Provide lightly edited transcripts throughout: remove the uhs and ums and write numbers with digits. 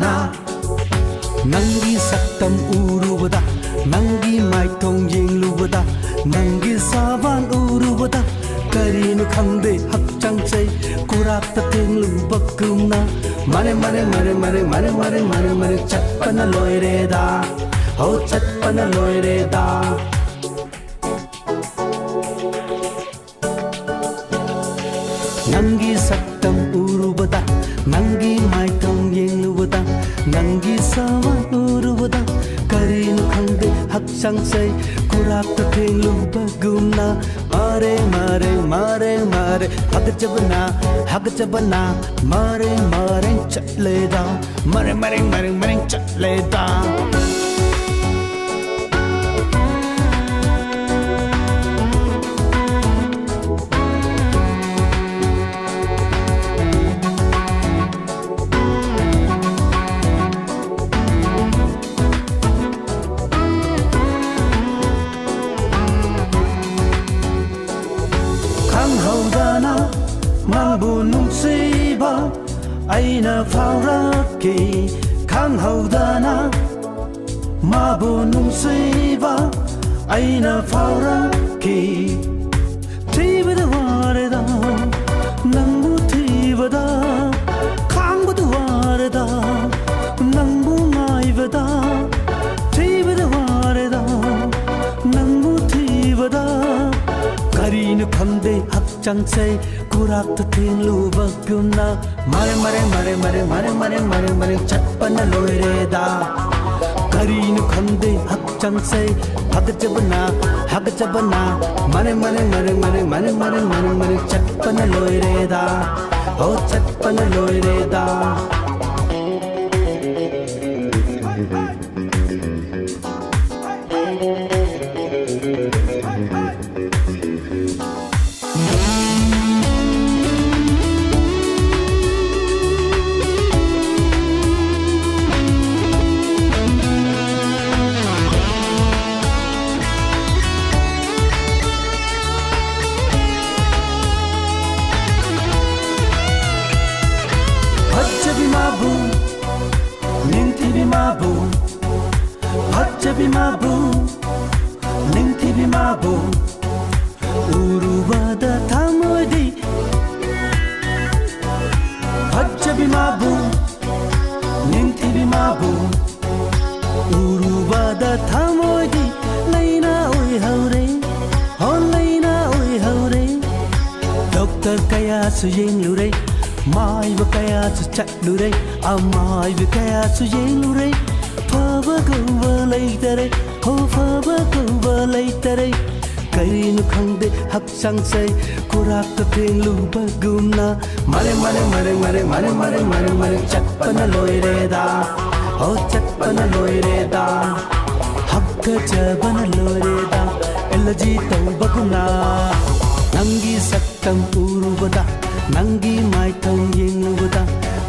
na Nangi saktam urubada Nangi maithong yenglubada Nangi savan urubada Karinu khangde hakchang chai Kurakta tenglu bakuna Mare mare mare mare mare mare mare mare Chatpana loire da Ho chatpana loire da Nangi saktam urubada Nangi maithong yenglubada Nangi savan urubada Karinu khangde hakchang chai Kurakta tenglu bakuna Mare mare mare mare hag jabana mare mare chatle da mare mare mare mare chatle da Nangbu nungsiba aina fauraki khanghaudana mabu nungsiba aina fauraki thibada wareda nangbu thibada khangbudu wareda nangbu maibada thibada wareda nangbu thibada karinu khande hakchang chai Kurakta tenglu baguna Mare mare mare mare mare mare mare mare Chatpana loire da Karinu khande hakchang sai Hag jabana Mare mare mare mare mare mare mare mare Chatpana loire da Oh chatpana loire da Ningtibi mabu urubada thamodi Hajjabi mabu Ningtibi mabu urubada thamodi Laina oi haure ho laina oi haure Doctor kaya su yenglure mai ba kaya su chatlure amai ba kaya su yenglure Faba gova leitere ho faba gova leitere Karinu khangde hakchang chai Kurakta tenglu baguna Mare mare mare mare mare mare mare mare Chatpana loire da ho chatpana loire da Hagga jabana loire da Elaji tau baguna Nangi saktam urubada Nangi maithong yenglubada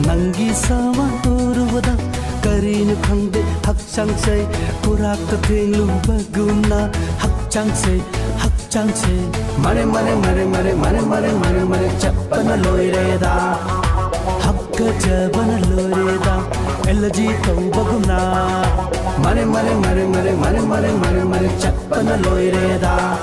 Nangi savan urubada Karinu khangde hakchang chai Kurakta tenglu baguna hakchang chai Mare mare mare mare mare mare mare mare Chatpana loire da Hagga jabana loire da Elaji tau baguna Mare mare mare mare mare mare mare mare Chatpana loire da